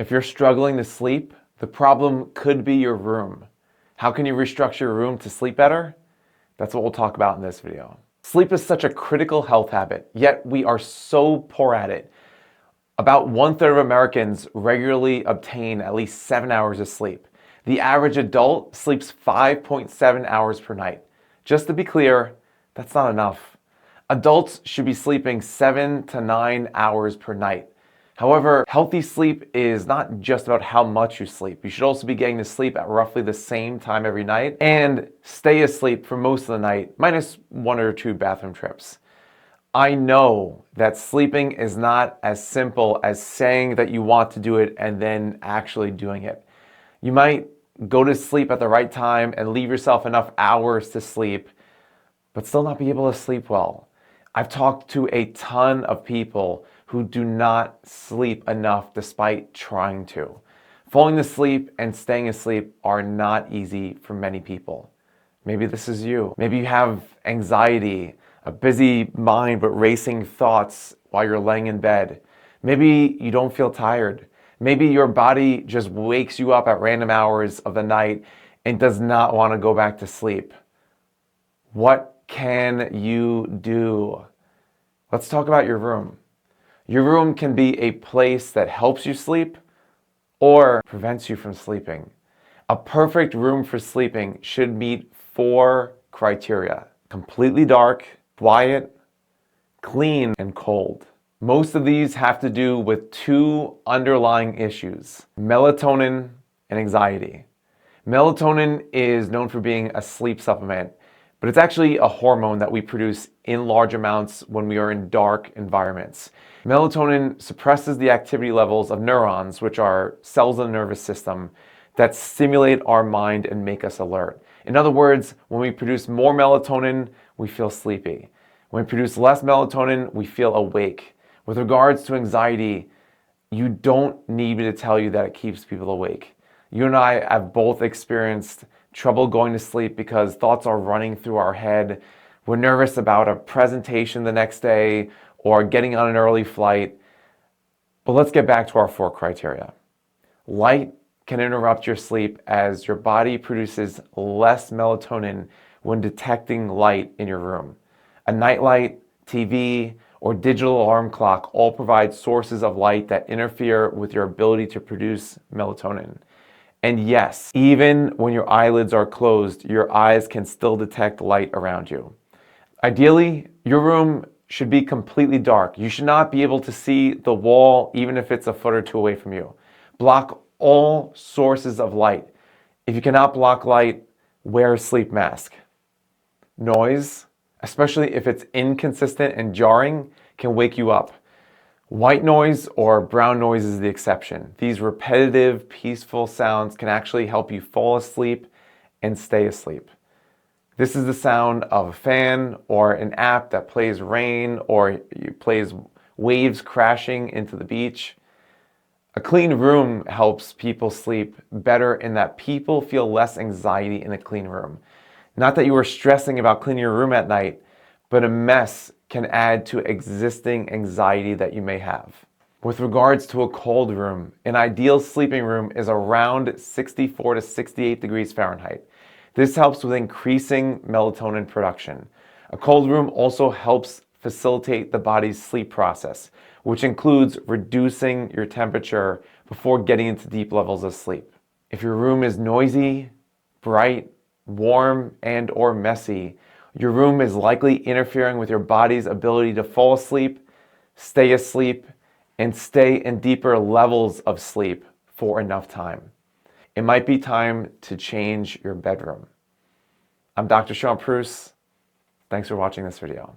If you're struggling to sleep, the problem could be your room. How can you restructure your room to sleep better? That's what we'll talk about in this video. Sleep is such a critical health habit, yet we are so poor at it. About 1/3 of Americans regularly obtain at least 7 hours of sleep. The average adult sleeps 5.7 hours per night. Just to be clear, that's not enough. Adults should be sleeping 7 to 9 hours per night. However, healthy sleep is not just about how much you sleep. You should also be getting to sleep at roughly the same time every night and stay asleep for most of the night, minus 1 or 2 bathroom trips. I know that sleeping is not as simple as saying that you want to do it and then actually doing it. You might go to sleep at the right time and leave yourself enough hours to sleep, but still not be able to sleep well. I've talked to a ton of people who do not sleep enough despite trying to. Falling asleep and staying asleep are not easy for many people. Maybe this is you. Maybe you have anxiety, a busy mind but racing thoughts while you're laying in bed. Maybe you don't feel tired. Maybe your body just wakes you up at random hours of the night and does not want to go back to sleep. What can you do? Let's talk about your room. Your room can be a place that helps you sleep or prevents you from sleeping. A perfect room for sleeping should meet 4 criteria: completely dark, quiet, clean, and cold. Most of these have to do with 2 underlying issues: melatonin and anxiety. Melatonin is known for being a sleep supplement, but it's actually a hormone that we produce in large amounts when we are in dark environments. Melatonin suppresses the activity levels of neurons, which are cells in the nervous system that stimulate our mind and make us alert. In other words, when we produce more melatonin, we feel sleepy. When we produce less melatonin, we feel awake. With regards to anxiety, you don't need me to tell you that it keeps people awake. You and I have both experienced trouble going to sleep because thoughts are running through our head. We're nervous about a presentation the next day or getting on an early flight. But let's get back to our 4 criteria. Light can interrupt your sleep as your body produces less melatonin when detecting light in your room. A nightlight, TV, or digital alarm clock all provide sources of light that interfere with your ability to produce melatonin. And yes, even when your eyelids are closed, your eyes can still detect light around you. Ideally, your room should be completely dark. You should not be able to see the wall even if it's a foot or 2 away from you. Block all sources of light. If you cannot block light, wear a sleep mask. Noise, especially if it's inconsistent and jarring, can wake you up. White noise or brown noise is the exception. These repetitive, peaceful sounds can actually help you fall asleep and stay asleep. This is the sound of a fan or an app that plays rain or plays waves crashing into the beach. A clean room helps people sleep better in that people feel less anxiety in a clean room. Not that you are stressing about cleaning your room at night, but a mess can add to existing anxiety that you may have. With regards to a cold room, an ideal sleeping room is around 64 to 68 degrees Fahrenheit. This helps with increasing melatonin production. A cold room also helps facilitate the body's sleep process, which includes reducing your temperature before getting into deep levels of sleep. If your room is noisy, bright, warm, and/or messy, your room is likely interfering with your body's ability to fall asleep, stay asleep, and stay in deeper levels of sleep for enough time. It might be time to change your bedroom. I'm Dr. Preuss. Thanks for watching this video.